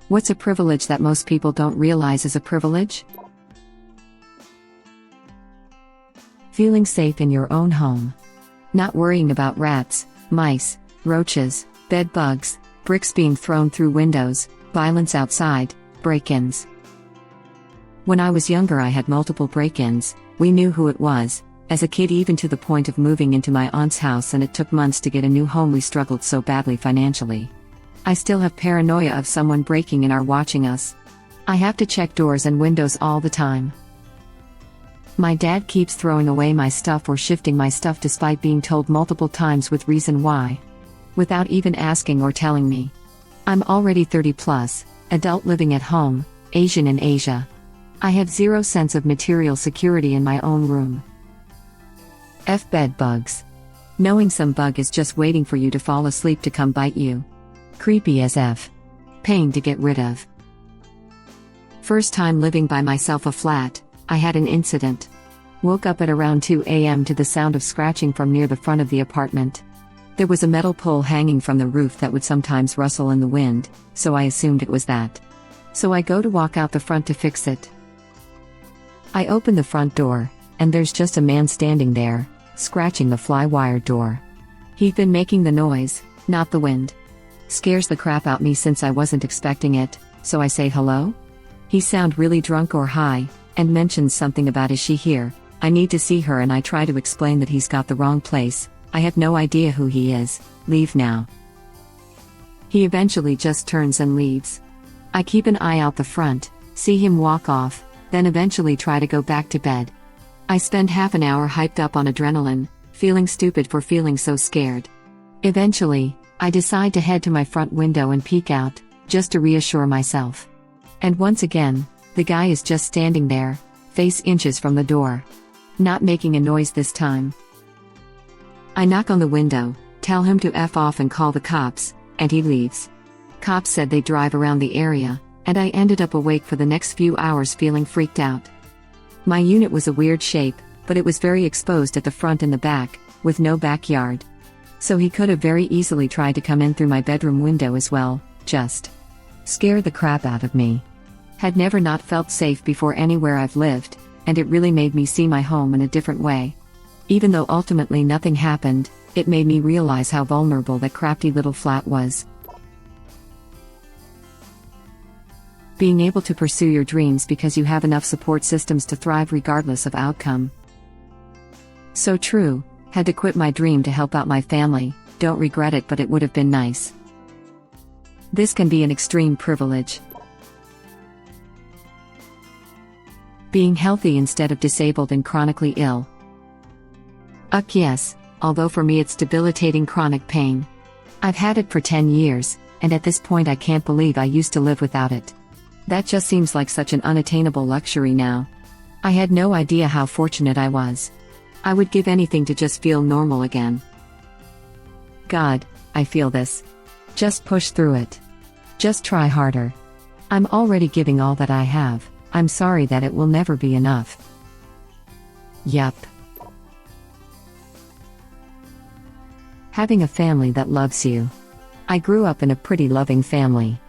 What's a privilege that most people don't realize is a privilege? Feeling safe in your own home. Not worrying about rats, mice, roaches, bed bugs, bricks being thrown through windows, violence outside, break-ins. When I was younger, I had multiple break-ins. We knew who it was. As a kid, even to the point of moving into my aunt's house, and it took months to get a new home. We struggled so badly financially. I still have paranoia of someone breaking in or watching us. I have to check doors and windows all the time. My dad keeps throwing away my stuff or shifting my stuff despite being told multiple times with reason why. Without even asking or telling me. I'm already 30 plus, adult living at home, Asian in Asia. I have zero sense of material security in my own room. F bed bugs. Knowing some bug is just waiting for you to fall asleep to come bite you. Creepy as F. Pain to get rid of. First time living by myself a flat, I had an incident. Woke up at around 2 a.m. to the sound of scratching from near the front of the apartment. There was a metal pole hanging from the roof that would sometimes rustle in the wind, so I assumed it was that. So I go to walk out the front to fix it. I open the front door, and there's just a man standing there, scratching the fly-wire door. He'd been making the noise, not the wind. Scares the crap out me since I wasn't expecting it, so I say hello? He sound really drunk or high, and mentions something about is she here, I need to see her, and I try to explain that he's got the wrong place, I have no idea who he is, leave now. He eventually just turns and leaves. I keep an eye out the front, see him walk off, then eventually try to go back to bed. I spend half an hour hyped up on adrenaline, feeling stupid for feeling so scared. Eventually, I decide to head to my front window and peek out, just to reassure myself. And once again, the guy is just standing there, face inches from the door. Not making a noise this time. I knock on the window, tell him to F off and call the cops, and he leaves. Cops said they'd drive around the area, and I ended up awake for the next few hours feeling freaked out. My unit was a weird shape, but it was very exposed at the front and the back, with no backyard. So he could have very easily tried to come in through my bedroom window as well, just scare the crap out of me. Had never not felt safe before anywhere I've lived, and it really made me see my home in a different way. Even though ultimately nothing happened, it made me realize how vulnerable that crafty little flat was. Being able to pursue your dreams because you have enough support systems to thrive regardless of outcome. So true, had to quit my dream to help out my family, don't regret it, but it would have been nice. This can be an extreme privilege. Being healthy instead of disabled and chronically ill. Yes, although for me it's debilitating chronic pain. I've had it for 10 years, and at this point I can't believe I used to live without it. That just seems like such an unattainable luxury now. I had no idea how fortunate I was. I would give anything to just feel normal again. God, I feel this. Just push through it. Just try harder. I'm already giving all that I have. I'm sorry that it will never be enough. Yup. Having a family that loves you. I grew up in a pretty loving family.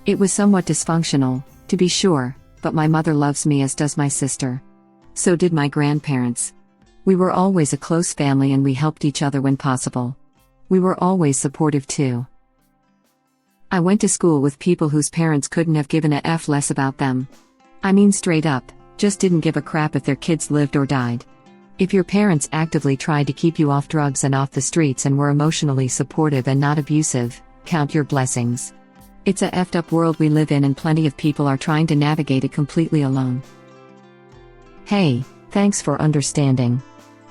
It was somewhat dysfunctional, to be sure, but my mother loves me as does my sister. So did my grandparents. We were always a close family and we helped each other when possible. We were always supportive too. I went to school with people whose parents couldn't have given a F less about them. I mean straight up, just didn't give a crap if their kids lived or died. If your parents actively tried to keep you off drugs and off the streets and were emotionally supportive and not abusive, count your blessings. It's a effed up world we live in and plenty of people are trying to navigate it completely alone. Hey, thanks for understanding.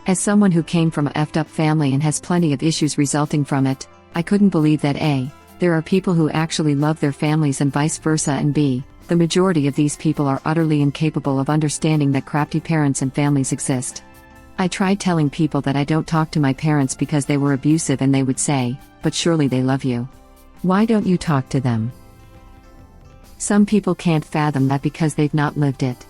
As someone who came from a effed up family and has plenty of issues resulting from it, I couldn't believe that A, there are people who actually love their families and vice versa, and B, the majority of these people are utterly incapable of understanding that crafty parents and families exist. I tried telling people that I don't talk to my parents because they were abusive, and they would say, but surely they love you. Why don't you talk to them? Some people can't fathom that because they've not lived it.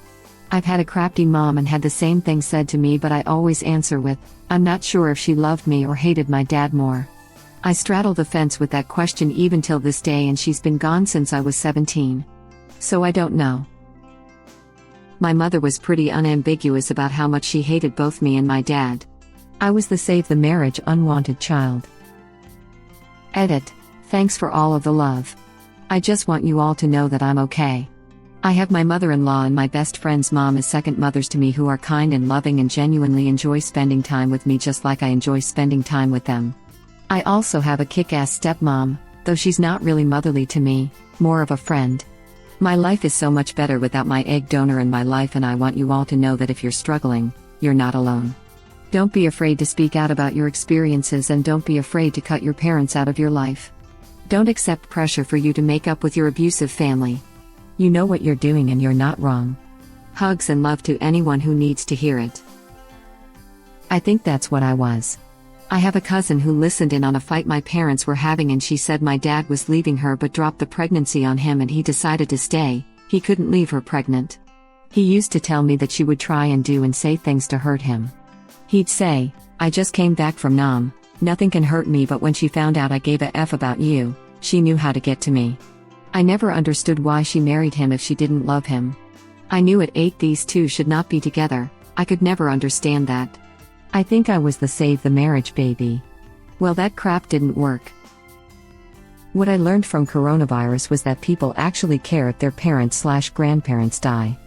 I've had a crafty mom and had the same thing said to me, but I always answer with, I'm not sure if she loved me or hated my dad more. I straddle the fence with that question even till this day, and she's been gone since I was 17. So I don't know. My mother was pretty unambiguous about how much she hated both me and my dad. I was the save the marriage unwanted child. Edit. Thanks for all of the love. I just want you all to know that I'm okay. I have my mother-in-law and my best friend's mom as second mothers to me, who are kind and loving and genuinely enjoy spending time with me just like I enjoy spending time with them. I also have a kick-ass stepmom, though she's not really motherly to me, more of a friend. My life is so much better without my egg donor in my life, and I want you all to know that if you're struggling, you're not alone. Don't be afraid to speak out about your experiences, and don't be afraid to cut your parents out of your life. Don't accept pressure for you to make up with your abusive family. You know what you're doing and you're not wrong. Hugs and love to anyone who needs to hear it. I think that's what I was. I have a cousin who listened in on a fight my parents were having, and she said my dad was leaving her but dropped the pregnancy on him and he decided to stay. He couldn't leave her pregnant. He used to tell me that she would try and do and say things to hurt him. He'd say, "I just came back from Nam, nothing can hurt me," but when she found out I gave a F about you, she knew how to get to me. I never understood why she married him if she didn't love him. I knew at 8 these two should not be together. I could never understand that. I think I was the save the marriage baby. Well, that crap didn't work. What I learned from coronavirus was that people actually care if their parents/grandparents die.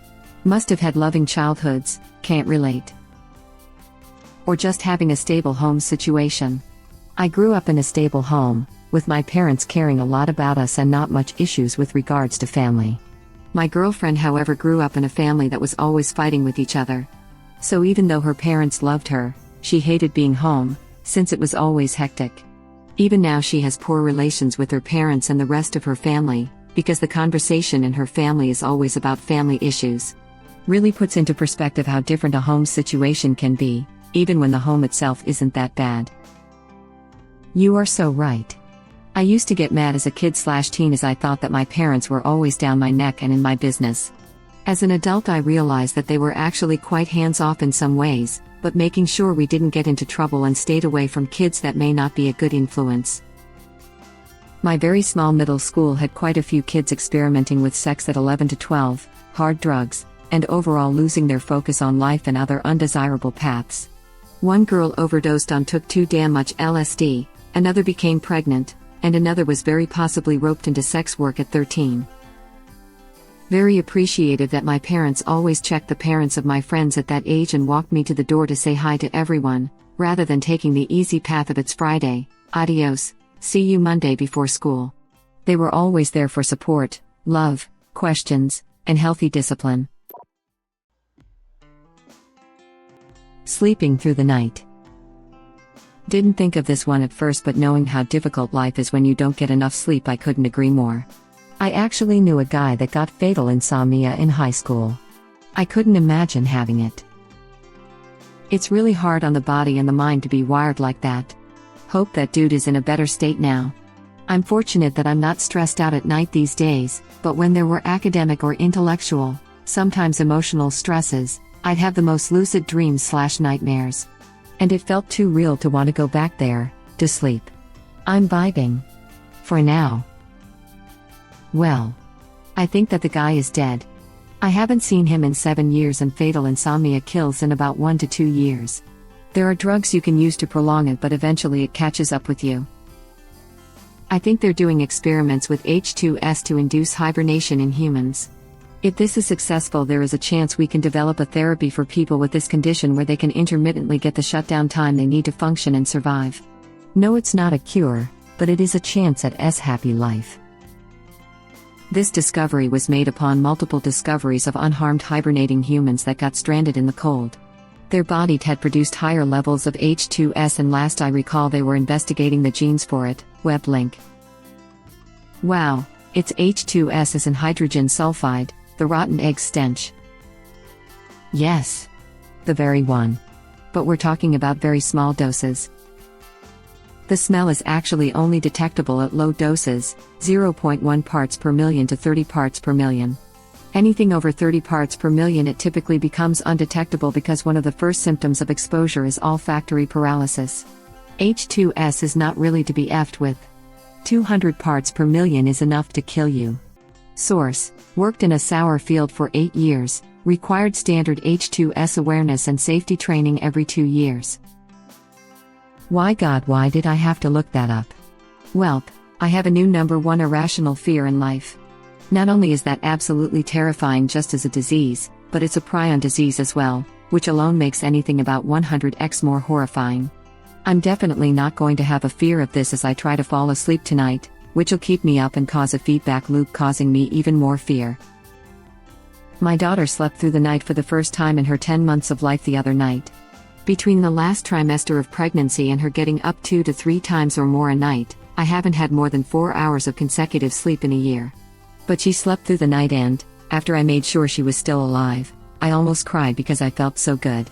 Must have had loving childhoods, can't relate. Or just having a stable home situation. I grew up in a stable home, with my parents caring a lot about us and not much issues with regards to family. My girlfriend, however, grew up in a family that was always fighting with each other. So even though her parents loved her, she hated being home, since it was always hectic. Even now she has poor relations with her parents and the rest of her family, because the conversation in her family is always about family issues. Really puts into perspective how different a home situation can be, even when the home itself isn't that bad. You are so right. I used to get mad as a kid/teen as I thought that my parents were always down my neck and in my business. As an adult, I realized that they were actually quite hands-off in some ways, but making sure we didn't get into trouble and stayed away from kids that may not be a good influence. My very small middle school had quite a few kids experimenting with sex at 11 to 12, hard drugs, and overall losing their focus on life and other undesirable paths. One girl overdosed on took too damn much LSD, another became pregnant, and another was very possibly roped into sex work at 13. Very appreciative that my parents always checked the parents of my friends at that age and walked me to the door to say hi to everyone, rather than taking the easy path of "It's Friday, adios, see you Monday" before school. They were always there for support, love, questions, and healthy discipline. Sleeping through the night. Didn't think of this one at first, but knowing how difficult life is when you don't get enough sleep, I couldn't agree more. I actually knew a guy that got fatal insomnia in high school. I couldn't imagine having it. It's really hard on the body and the mind to be wired like that. Hope that dude is in a better state now. I'm fortunate that I'm not stressed out at night these days, but when there were academic or intellectual, sometimes emotional stresses, I'd have the most lucid dreams/nightmares. And it felt too real to want to go back there, to sleep. I'm vibing. For now. Well, I think that the guy is dead. I haven't seen him in 7 years, and fatal insomnia kills in about 1 to 2 years. There are drugs you can use to prolong it, but eventually it catches up with you. I think they're doing experiments with H2S to induce hibernation in humans. If this is successful, there is a chance we can develop a therapy for people with this condition where they can intermittently get the shutdown time they need to function and survive. No, it's not a cure, but it is a chance at a happy life. This discovery was made upon multiple discoveries of unharmed hibernating humans that got stranded in the cold. Their body had produced higher levels of H2S, and last I recall they were investigating the genes for it. Web link. Wow, it's H2S as in hydrogen sulfide, the rotten egg stench. Yes. The very one. But we're talking about very small doses. The smell is actually only detectable at low doses, 0.1 parts per million to 30 parts per million. Anything over 30 parts per million, it typically becomes undetectable because one of the first symptoms of exposure is olfactory paralysis. H2S is not really to be effed with. 200 parts per million is enough to kill you. Source: worked in a sour field for 8 years, required standard H2S awareness and safety training every 2 years. Why God, why did I have to look that up? Welp, I have a new number one irrational fear in life. Not only is that absolutely terrifying just as a disease, but it's a prion disease as well, which alone makes anything about 100x more horrifying. I'm definitely not going to have a fear of this as I try to fall asleep tonight, which'll keep me up and cause a feedback loop causing me even more fear. My daughter slept through the night for the first time in her 10 months of life the other night. Between the last trimester of pregnancy and her getting up 2 to 3 times or more a night, I haven't had more than 4 hours of consecutive sleep in a year. But she slept through the night and, after I made sure she was still alive, I almost cried because I felt so good.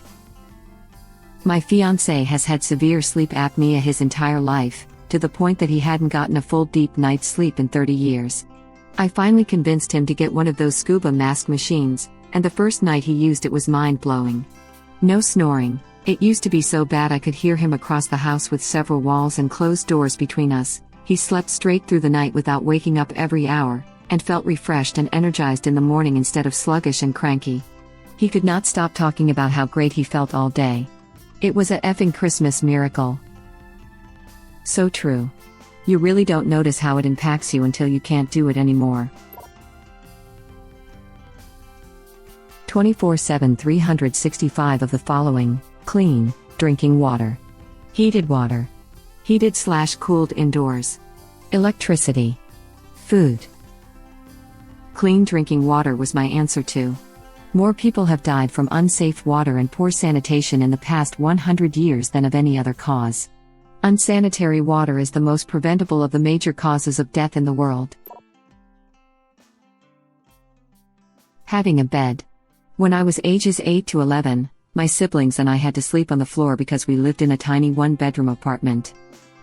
My fiancé has had severe sleep apnea his entire life, to the point that he hadn't gotten a full deep night's sleep in 30 years. I finally convinced him to get one of those scuba mask machines, and the first night he used it was mind-blowing. No snoring. It used to be so bad I could hear him across the house with several walls and closed doors between us. He slept straight through the night without waking up every hour, and felt refreshed and energized in the morning instead of sluggish and cranky. He could not stop talking about how great he felt all day. It was a effing Christmas miracle. So true. You really don't notice how it impacts you until you can't do it anymore. 24/7 365 of the following: clean, drinking water. Heated water. Heated/cooled indoors. Electricity. Food. Clean drinking water was my answer to. More people have died from unsafe water and poor sanitation in the past 100 years than of any other cause. Unsanitary water is the most preventable of the major causes of death in the world. Having a bed. When I was ages 8 to 11, my siblings and I had to sleep on the floor because we lived in a tiny one-bedroom apartment.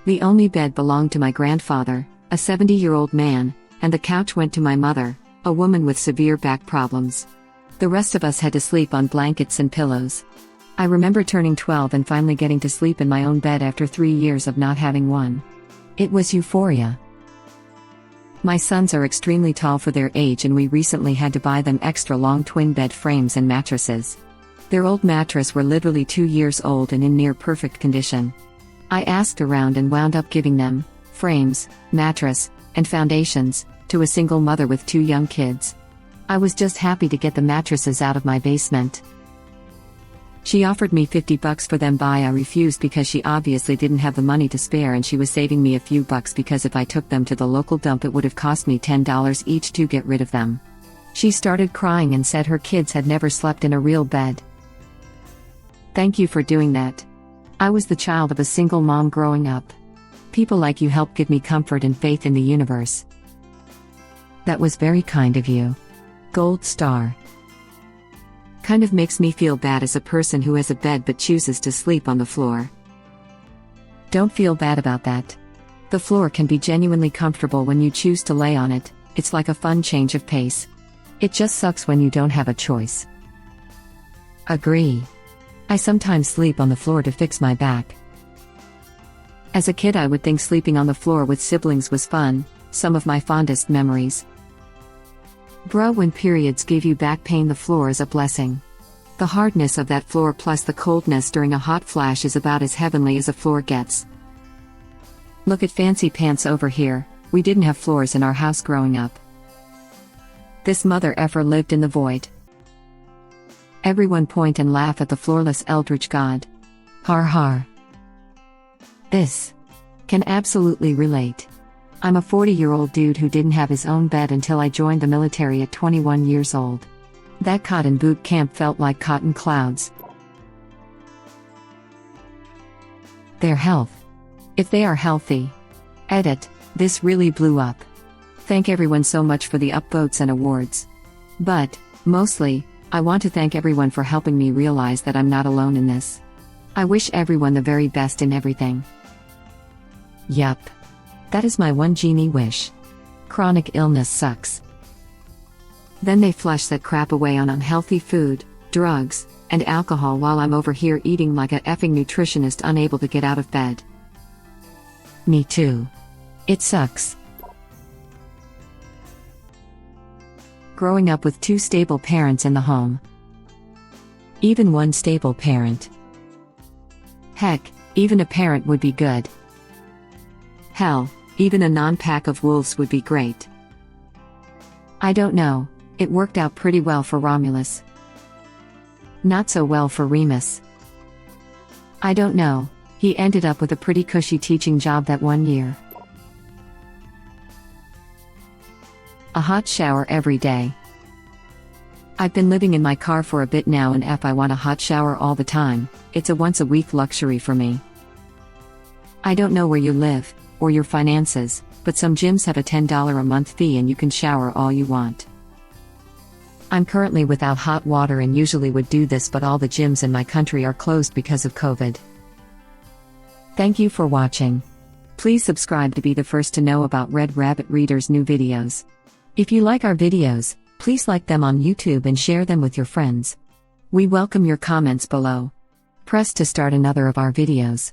The only bed belonged to my grandfather, a 70-year-old man, and the couch went to my mother, a woman with severe back problems. The rest of us had to sleep on blankets and pillows. I remember turning 12 and finally getting to sleep in my own bed after 3 years of not having one. It was euphoria. My sons are extremely tall for their age and we recently had to buy them extra long twin bed frames and mattresses. Their old mattress were literally 2 years old and in near perfect condition. I asked around and wound up giving them frames, mattress, and foundations to a single mother with 2 young kids. I was just happy to get the mattresses out of my basement. She offered me $50 for them, I refused because she obviously didn't have the money to spare and she was saving me a few bucks because if I took them to the local dump it would have cost me $10 each to get rid of them. She started crying and said her kids had never slept in a real bed. Thank you for doing that. I was the child of a single mom growing up. People like you help give me comfort and faith in the universe. That was very kind of you. Gold star. Kind of makes me feel bad as a person who has a bed but chooses to sleep on the floor. Don't feel bad about that. The floor can be genuinely comfortable when you choose to lay on it. It's like a fun change of pace. It just sucks when you don't have a choice. Agree. I sometimes sleep on the floor to fix my back. As a kid I would think sleeping on the floor with siblings was fun, some of my fondest memories. Bruh, when periods give you back pain the floor is a blessing. The hardness of that floor plus the coldness during a hot flash is about as heavenly as a floor gets. Look at fancy pants over here, we didn't have floors in our house growing up. This mother effer lived in the void. Everyone point and laugh at the floorless eldritch god. Har har. This can absolutely relate. I'm a 40-year-old dude who didn't have his own bed until I joined the military at 21 years old. That cotton boot camp felt like cotton clouds. Their health. If they are healthy. Edit, this really blew up. Thank everyone so much for the upvotes and awards. But, mostly, I want to thank everyone for helping me realize that I'm not alone in this. I wish everyone the very best in everything. Yup. That is my one genie wish. Chronic illness sucks. Then they flush that crap away on unhealthy food, drugs, and alcohol while I'm over here eating like a effing nutritionist unable to get out of bed. Me too. It sucks. Growing up with 2 stable parents in the home. Even 1 stable parent. Heck, even a parent would be good. Hell, even a non-pack of wolves would be great. I don't know, it worked out pretty well for Romulus. Not so well for Remus. I don't know, he ended up with a pretty cushy teaching job that one year. A hot shower every day. I've been living in my car for a bit now, and if I want a hot shower all the time, it's a once-a-week luxury for me. I don't know where you live, or your finances, but some gyms have a $10 a month fee and you can shower all you want. I'm currently without hot water and usually would do this, but all the gyms in my country are closed because of COVID. Thank you for watching. Please subscribe to be the first to know about Red Rabbit Reader's new videos. If you like our videos, please like them on YouTube and share them with your friends. We welcome your comments below. Press to start another of our videos.